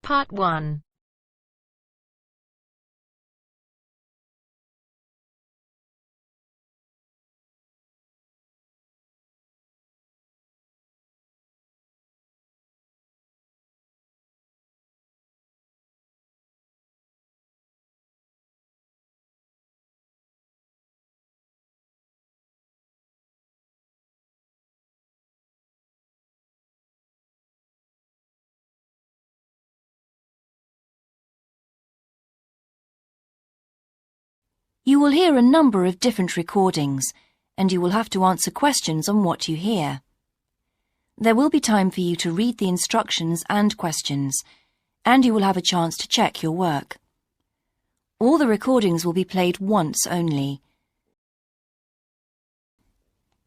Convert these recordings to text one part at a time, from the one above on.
Part 1. You will hear a number of different recordings, and you will have to answer questions on what you hear. There will be time for you to read the instructions and questions, and you will have a chance to check your work. All the recordings will be played once only.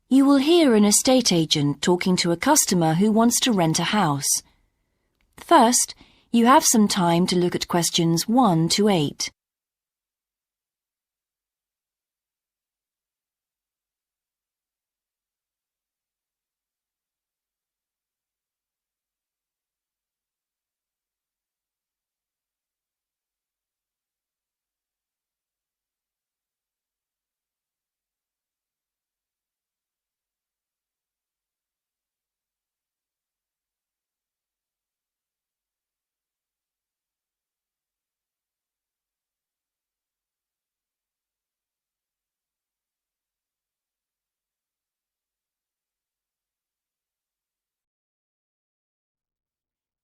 You will hear an estate agent talking to a customer who wants to rent a house. First, you have some time to look at questions 1 to 8.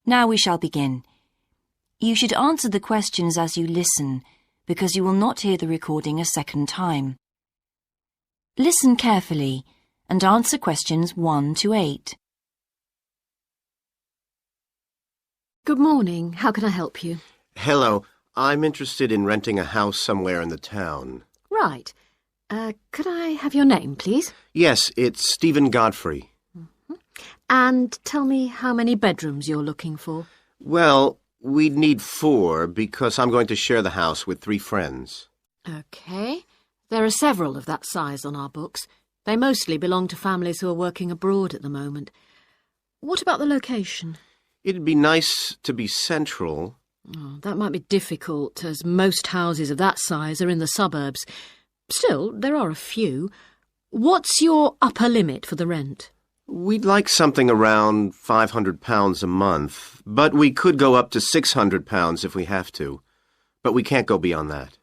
Now we shall begin. You should answer the questions as you listen, because you will not hear the recording a second time. Listen carefully and answer questions 1 to 8. Good morning. How can I help you? Hello. I'm interested in renting a house somewhere in the town. Right. Could I have your name, please? Yes, it's Stephen Godfrey. And tell me how many bedrooms you're looking for. Well, we'd need 4 because I'm going to share the house with 3 friends. OK. There are several of that size on our books. They mostly belong to families who are working abroad at the moment. What about the location? It'd be nice to be central. Oh, that might be difficult, as most houses of that size are in the suburbs. Still, there are a few. What's your upper limit for the rent? We'd like something around £500 a month, but we could go up to £600 if we have to. But we can't go beyond that.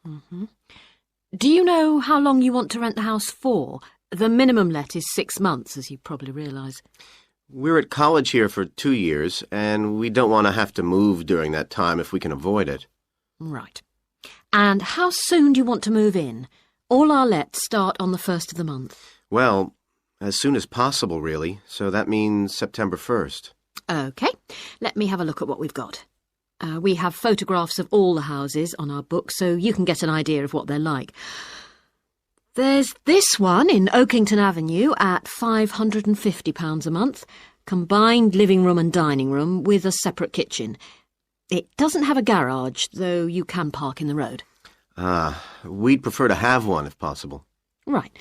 Do you know how long you want to rent the house for? The minimum let is 6 months, as you probably realise. We're at college here for 2 years, and we don't want to have to move during that time if we can avoid it. Right. And how soon do you want to move in? All our lets start on the 1st of the month. Well, as soon as possible, really, so that means September 1st. OK, let me have a look at what we've got. We have photographs of all the houses on our book, so you can get an idea of what they're like. There's this one in Oakington Avenue at £550 a month, combined living room and dining room with a separate kitchen. It doesn't have a garage, though you can park in the road. We'd prefer to have one if possible. Right.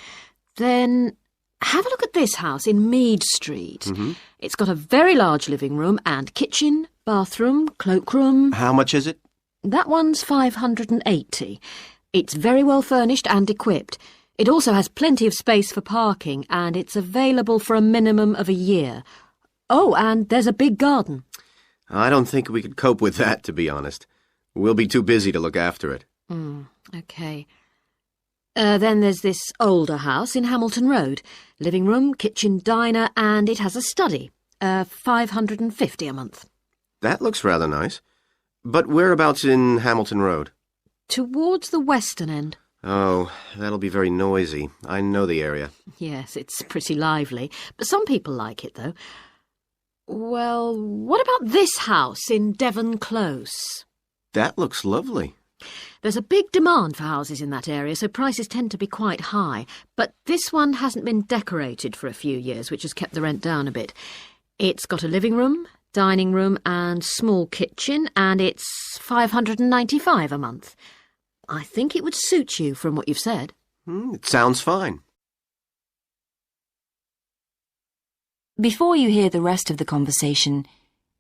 Then have a look at this house in Mead Street. It's got a very large living room and kitchen, bathroom, cloakroom. How much is it? That one's £580. It's very well furnished and equipped. It also has plenty of space for parking, and it's available for a minimum of a year. Oh, and there's a big garden. I don't think we could cope with that, to be honest. We'll be too busy to look after it. OK. Then there's this older house in Hamilton Road. Living room, kitchen, diner, and it has a study. £550 a month. That looks rather nice. But whereabouts in Hamilton Road? Towards the western end. Oh, that'll be very noisy. I know the area. Yes, it's pretty lively, but some people like it, though. Well, what about this house in Devon Close? That looks lovely. There's a big demand for houses in that area, so prices tend to be quite high. But this one hasn't been decorated for a few years, which has kept the rent down a bit. It's got a living room, dining room and small kitchen, and it's £595 a month. I think it would suit you from what you've said. It sounds fine. Before you hear the rest of the conversation,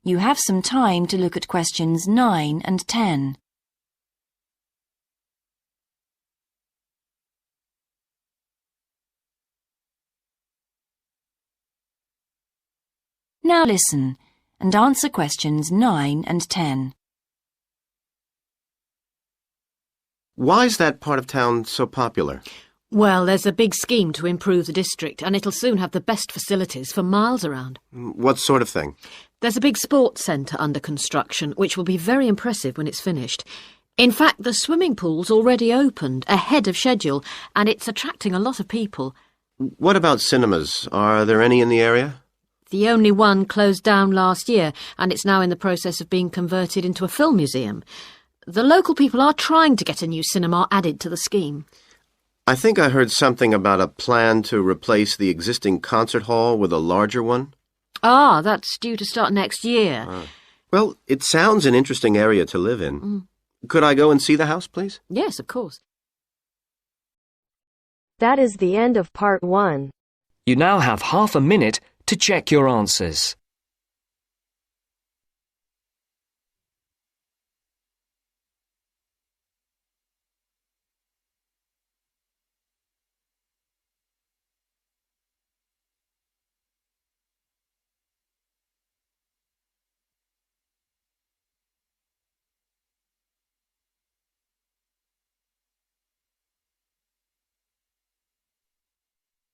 You have some time to look at questions 9 and 10. Now listen and answer questions 9 and 10. Why is that part of town so popular? Well, there's a big scheme to improve the district, and it'll soon have the best facilities for miles around. What sort of thing? There's a big sports centre under construction, which will be very impressive when it's finished. In fact, the swimming pool's already opened, ahead of schedule, and it's attracting a lot of people. What about cinemas? Are there any in the area? The only one closed down last year, and it's now in the process of being converted into a film museum. The local people are trying to get a new cinema added to the scheme. I think I heard something about a plan to replace the existing concert hall with a larger one. Ah, that's due to start next year. Well, it sounds an interesting area to live in. Could I go and see the house, please? Yes, of course. That is the end of part 1. You now have half a minute to check your answers.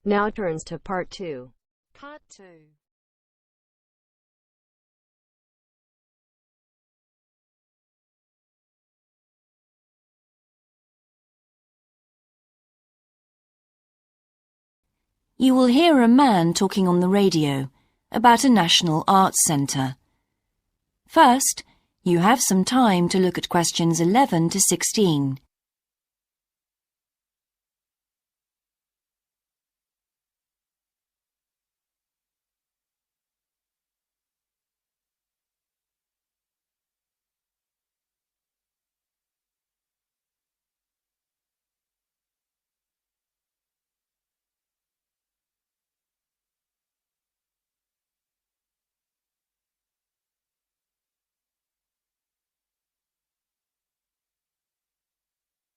Now turns to part 2. Part 2. You will hear a man talking on the radio about a national arts centre. First, you have some time to look at questions 11 to 16.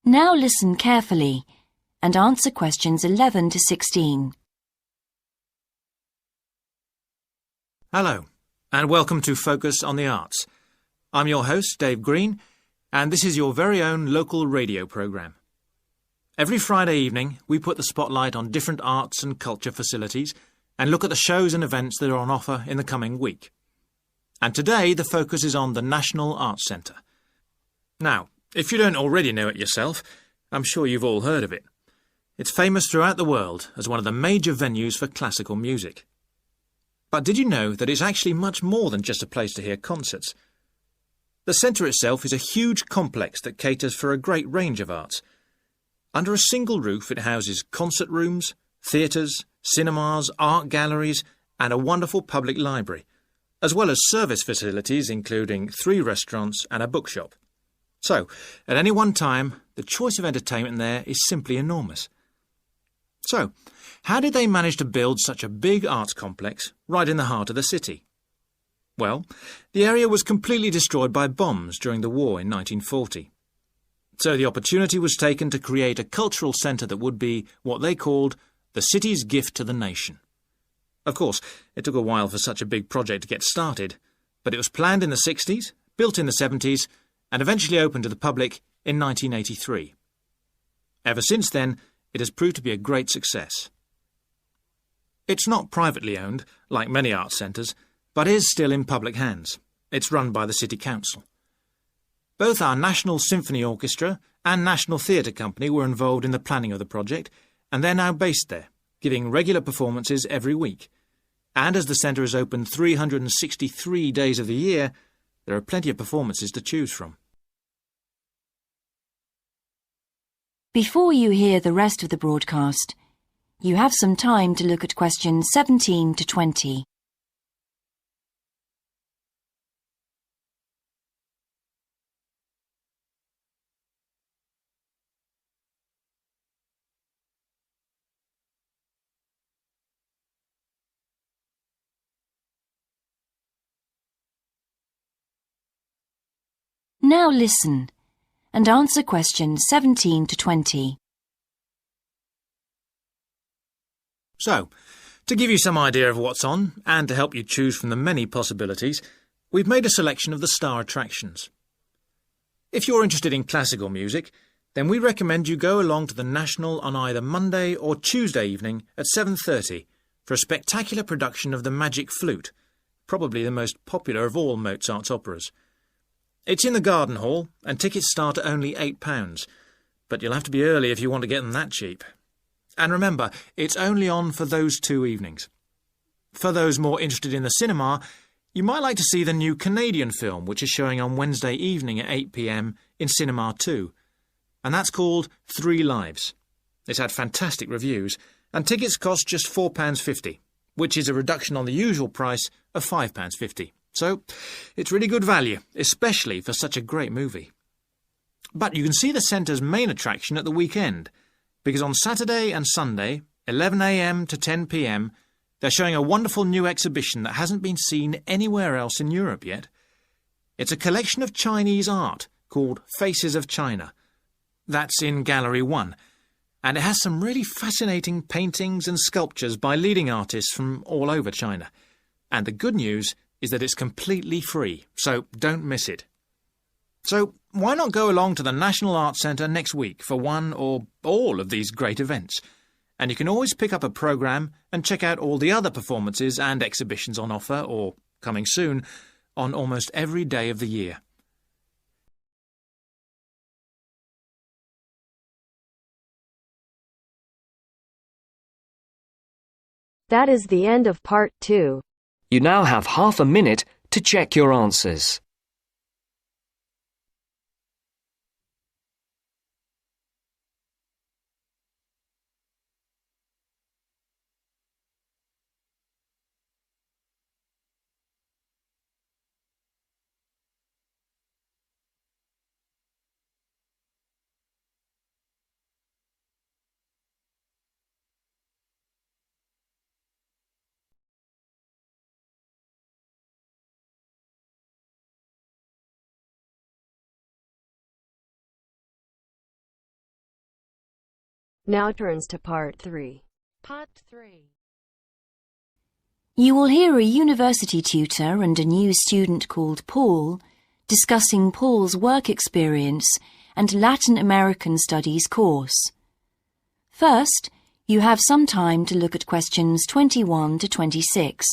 Now listen carefully and answer questions 11 to 16. Hello, and welcome to Focus on the Arts. I'm your host, Dave Green, and this is your very own local radio programme. Every Friday evening, we put the spotlight on different arts and culture facilities and look at the shows and events that are on offer in the coming week. And today, the focus is on the National Arts Centre. Now, if you don't already know it yourself, I'm sure you've all heard of it. It's famous throughout the world as one of the major venues for classical music. But did you know that it's actually much more than just a place to hear concerts? The centre itself is a huge complex that caters for a great range of arts. Under a single roof it houses concert rooms, theatres, cinemas, art galleries and a wonderful public library, as well as service facilities including 3 restaurants and a bookshop. So, at any one time, the choice of entertainment there is simply enormous. So, how did they manage to build such a big arts complex right in the heart of the city? Well, the area was completely destroyed by bombs during the war in 1940. So the opportunity was taken to create a cultural centre that would be what they called the city's gift to the nation. Of course, it took a while for such a big project to get started, but it was planned in the 60s, built in the 70s, and eventually opened to the public in 1983. Ever since then, it has proved to be a great success. It's not privately owned, like many arts centres, but is still in public hands. It's run by the City Council. Both our National Symphony Orchestra and National Theatre Company were involved in the planning of the project, and they're now based there, giving regular performances every week. And as the centre is open 363 days of the year, there are plenty of performances to choose from. Before you hear the rest of the broadcast, you have some time to look at questions 17 to 20. Now listen and answer questions 17 to 20. So, to give you some idea of what's on, and to help you choose from the many possibilities, we've made a selection of the star attractions. If you're interested in classical music, then we recommend you go along to the National on either Monday or Tuesday evening at 7:30 for a spectacular production of The Magic Flute, probably the most popular of all Mozart's operas. It's in the Garden Hall, and tickets start at only £8, but you'll have to be early if you want to get them that cheap. And remember, it's only on for those 2 evenings. For those more interested in the cinema, you might like to see the new Canadian film, which is showing on Wednesday evening at 8 p.m. in Cinema 2, and that's called 3 Lives. It's had fantastic reviews, and tickets cost just £4.50, which is a reduction on the usual price of £5.50. So, it's really good value, especially for such a great movie. But you can see the centre's main attraction at the weekend, because on Saturday and Sunday, 11 a.m. to 10 p.m, they're showing a wonderful new exhibition that hasn't been seen anywhere else in Europe yet. It's a collection of Chinese art called Faces of China. That's in Gallery 1, and it has some really fascinating paintings and sculptures by leading artists from all over China. And the good news is that it's completely free, so don't miss it. So why not go along to the National Arts Centre next week for one or all of these great events? And you can always pick up a programme and check out all the other performances and exhibitions on offer, or coming soon, on almost every day of the year. That is the end of part 2. You now have half a minute to check your answers. Now turns to part 3. Part 3. You will hear a university tutor and a new student called Paul discussing Paul's work experience and Latin American Studies course. First, you have some time to look at questions 21 to 26.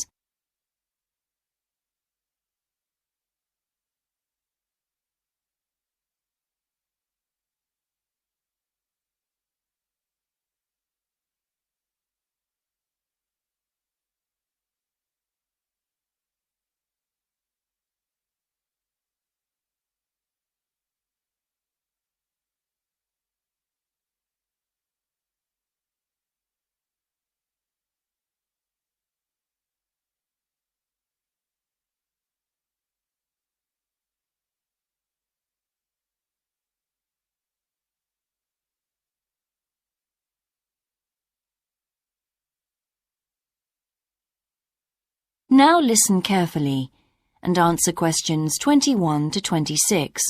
Now listen carefully and answer questions 21 to 26.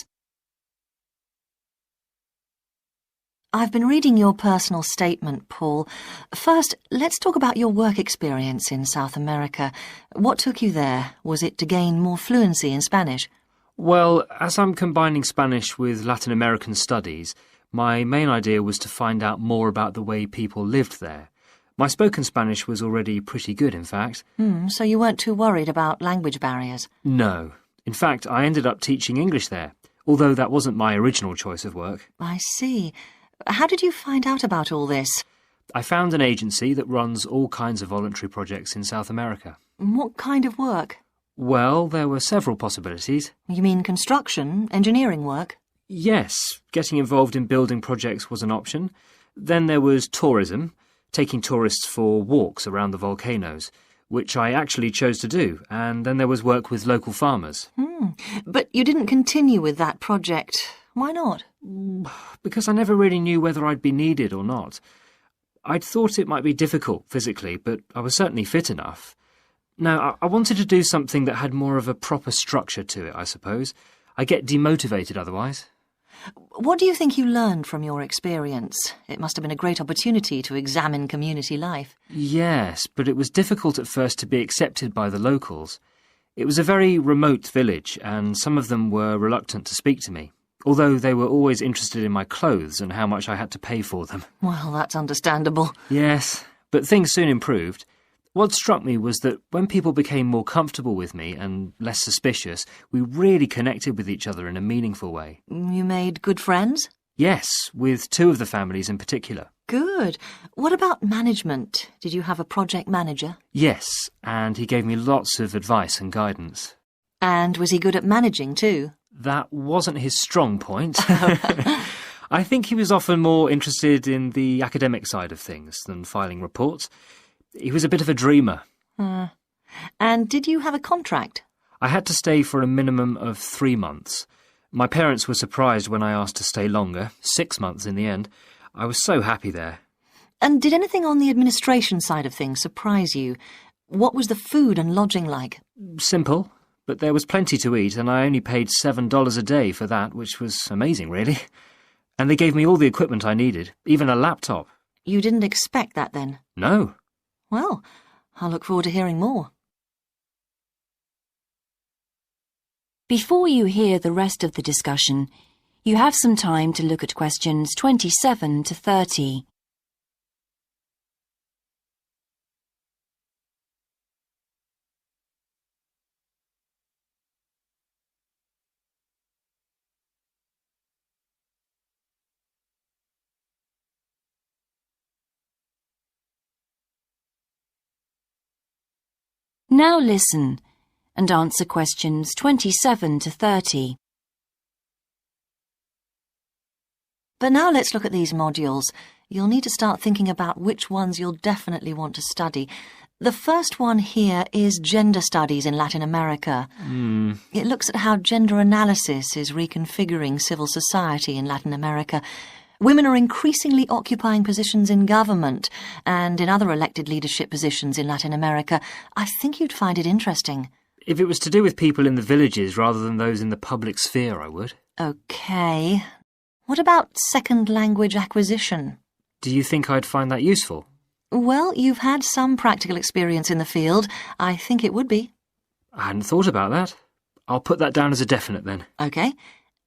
I've been reading your personal statement, Paul. First, let's talk about your work experience in South America. What took you there? Was it to gain more fluency in Spanish? Well, as I'm combining Spanish with Latin American studies, my main idea was to find out more about the way people lived there. My spoken Spanish was already pretty good, in fact. So you weren't too worried about language barriers? No. In fact, I ended up teaching English there, although that wasn't my original choice of work. I see. How did you find out about all this? I found an agency that runs all kinds of voluntary projects in South America. What kind of work? Well, there were several possibilities. You mean construction, engineering work? Yes, getting involved in building projects was an option. Then there was tourism, taking tourists for walks around the volcanoes, which I actually chose to do, and then there was work with local farmers. But you didn't continue with that project. Why not? Because I never really knew whether I'd be needed or not. I'd thought it might be difficult physically, but I was certainly fit enough. Now, I wanted to do something that had more of a proper structure to it, I suppose. I get demotivated otherwise. What do you think you learned from your experience? It must have been a great opportunity to examine community life. Yes, but it was difficult at first to be accepted by the locals. It was a very remote village, and some of them were reluctant to speak to me, although they were always interested in my clothes and how much I had to pay for them. Well, that's understandable. Yes, but things soon improved. What struck me was that when people became more comfortable with me and less suspicious, we really connected with each other in a meaningful way. You made good friends? Yes, with two of the families in particular. Good. What about management? Did you have a project manager? Yes, and he gave me lots of advice and guidance. And was he good at managing too? That wasn't his strong point. I think he was often more interested in the academic side of things than filing reports. He was a bit of a dreamer. And did you have a contract? I had to stay for a minimum of 3 months. My parents were surprised when I asked to stay longer, 6 months in the end. I was so happy there. And did anything on the administration side of things surprise you? What was the food and lodging like? Simple, but there was plenty to eat, and I only paid $7 a day for that, which was amazing, really. And they gave me all the equipment I needed, even a laptop. You didn't expect that then? No. Well, I'll look forward to hearing more. Before you hear the rest of the discussion, you have some time to look at questions 27 to 30. Now listen and answer questions 27 to 30. But now let's look at these modules. You'll need to start thinking about which ones you'll definitely want to study. The first one here is Gender Studies in Latin America. It looks at how gender analysis is reconfiguring civil society in Latin America. Women are increasingly occupying positions in government and in other elected leadership positions in Latin America. I think you'd find it interesting. If it was to do with people in the villages rather than those in the public sphere, I would. OK. What about second language acquisition? Do you think I'd find that useful? Well, you've had some practical experience in the field. I think it would be. I hadn't thought about that. I'll put that down as a definite then. OK.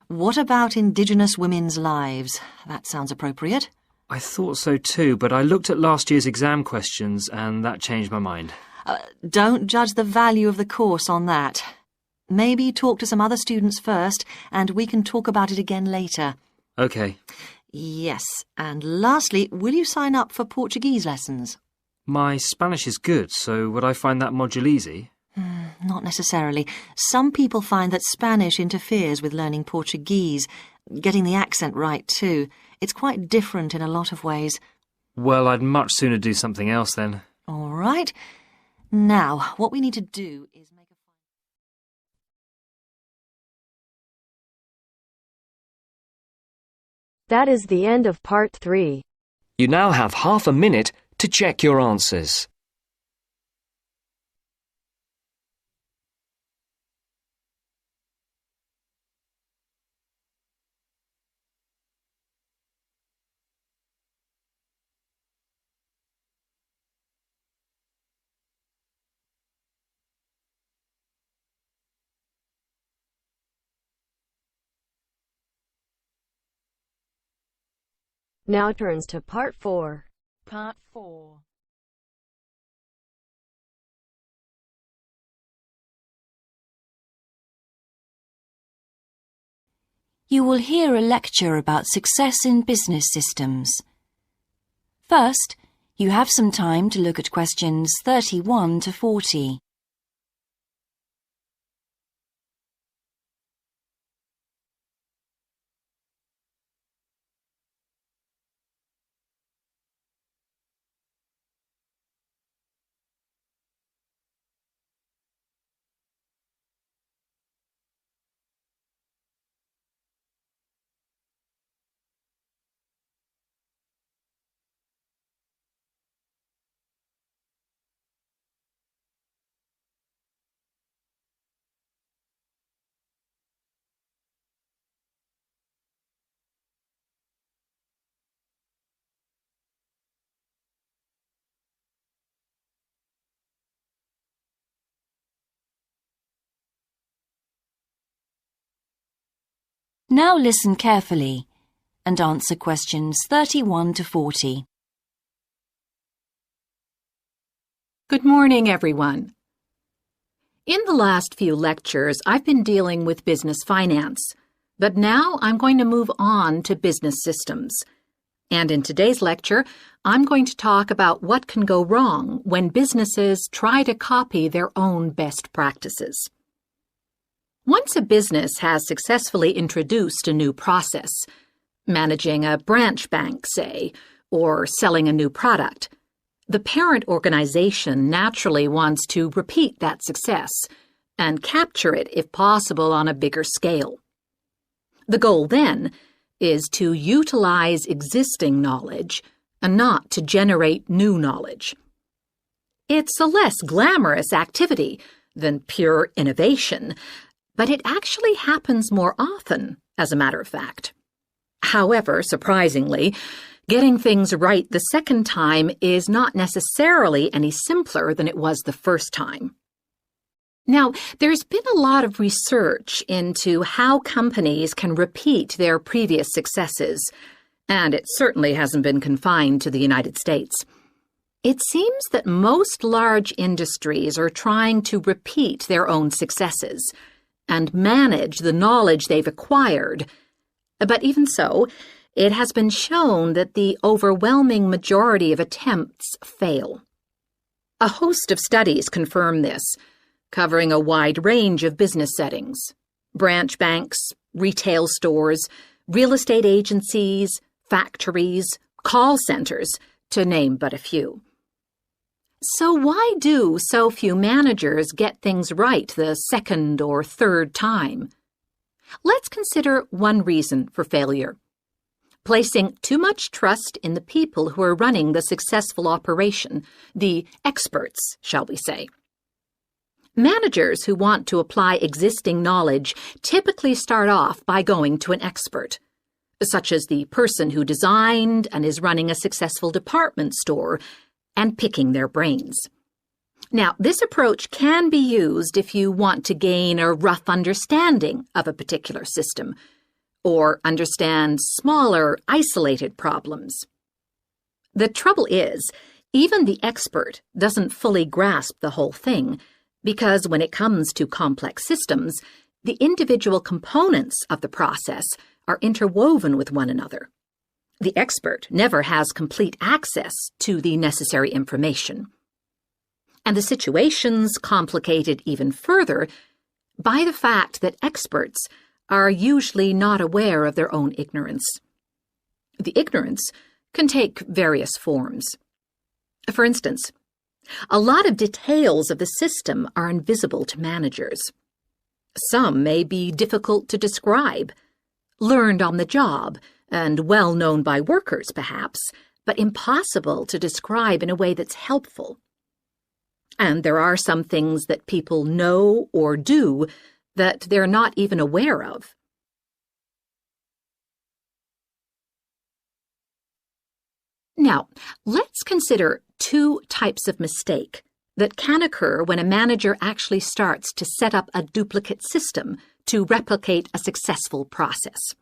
What about Indigenous women's lives? That sounds appropriate. I thought so too, but I looked at last year's exam questions and that changed my mind. Don't judge the value of the course on that. Maybe talk to some other students first, and we can talk about it again later. OK. Yes, and lastly, will you sign up for Portuguese lessons? My Spanish is good, so would I find that module easy? Not necessarily. Some people find that Spanish interferes with learning Portuguese, getting the accent right too. It's quite different in a lot of ways. Well, I'd much sooner do something else then. All right. Now, what we need to do is make a... That is the end of part 3. You now have half a minute to check your answers. Now turns to part 4. Part 4. You will hear a lecture about success in business systems. First, you have some time to look at questions 31 to 40. Now listen carefully and answer questions 31 to 40. Good morning, everyone. In the last few lectures, I've been dealing with business finance, but now I'm going to move on to business systems. And in today's lecture, I'm going to talk about what can go wrong when businesses try to copy their own best practices. Once a business has successfully introduced a new process, managing a branch bank, say, or selling a new product, the parent organization naturally wants to repeat that success and capture it, if possible, on a bigger scale. The goal, then, is to utilize existing knowledge and not to generate new knowledge. It's a less glamorous activity than pure innovation, but it actually happens more often, as a matter of fact. However, surprisingly, getting things right the second time is not necessarily any simpler than it was the first time. Now, there's been a lot of research into how companies can repeat their previous successes, and it certainly hasn't been confined to the United States. It seems that most large industries are trying to repeat their own successes and manage the knowledge they've acquired. But even so, it has been shown that the overwhelming majority of attempts fail. A host of studies confirm this, covering a wide range of business settings: branch banks, retail stores, real estate agencies, factories, call centers, to name but a few. So why do so few managers get things right the second or third time? Let's consider one reason for failure: placing too much trust in the people who are running the successful operation, the experts, shall we say. Managers who want to apply existing knowledge typically start off by going to an expert, such as the person who designed and is running a successful department store, and picking their brains. Now, this approach can be used if you want to gain a rough understanding of a particular system, or understand smaller, isolated problems. The trouble is, even the expert doesn't fully grasp the whole thing, because when it comes to complex systems, the individual components of the process are interwoven with one another. The expert never has complete access to the necessary information. And the situation's complicated even further by the fact that experts are usually not aware of their own ignorance. The ignorance can take various forms. For instance, a lot of details of the system are invisible to managers. Some may be difficult to describe, learned on the job, and well known by workers, perhaps, but impossible to describe in a way that's helpful. And there are some things that people know or do that they're not even aware of. Now, let's consider two types of mistake that can occur when a manager actually starts to set up a duplicate system to replicate a successful process.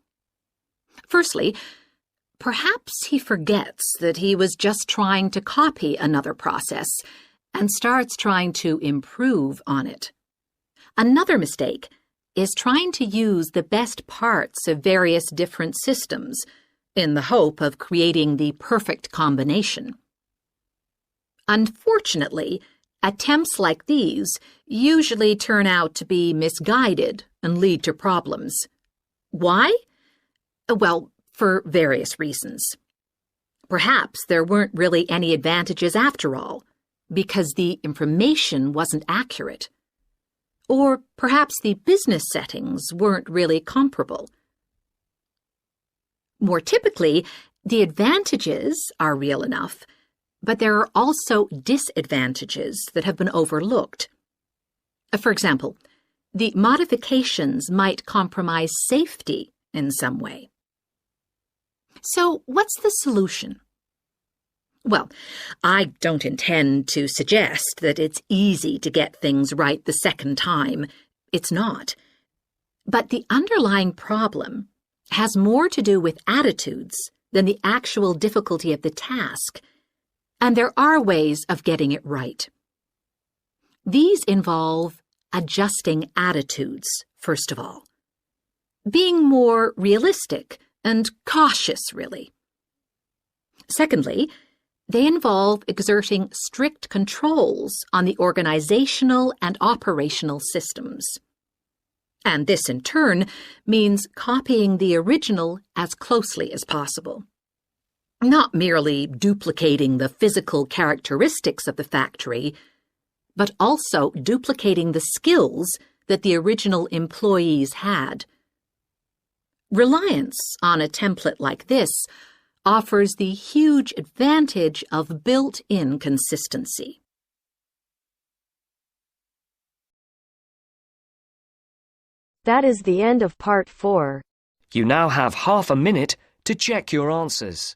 Firstly, perhaps he forgets that he was just trying to copy another process and starts trying to improve on it. Another mistake is trying to use the best parts of various different systems in the hope of creating the perfect combination. Unfortunately, attempts like these usually turn out to be misguided and lead to problems. Why? Well, for various reasons. Perhaps there weren't really any advantages after all, because the information wasn't accurate. Or perhaps the business settings weren't really comparable. More typically, the advantages are real enough, but there are also disadvantages that have been overlooked. For example, the modifications might compromise safety in some way. So, what's the solution? Well, I don't intend to suggest that it's easy to get things right the second time. It's not. But the underlying problem has more to do with attitudes than the actual difficulty of the task, and there are ways of getting it right. These involve adjusting attitudes, first of all. Being more realistic and cautious, really. Secondly, they involve exerting strict controls on the organizational and operational systems. And this, in turn, means copying the original as closely as possible. Not merely duplicating the physical characteristics of the factory, but also duplicating the skills that the original employees had. Reliance on a template like this offers the huge advantage of built-in consistency. That is the end of part 4. You now have half a minute to check your answers.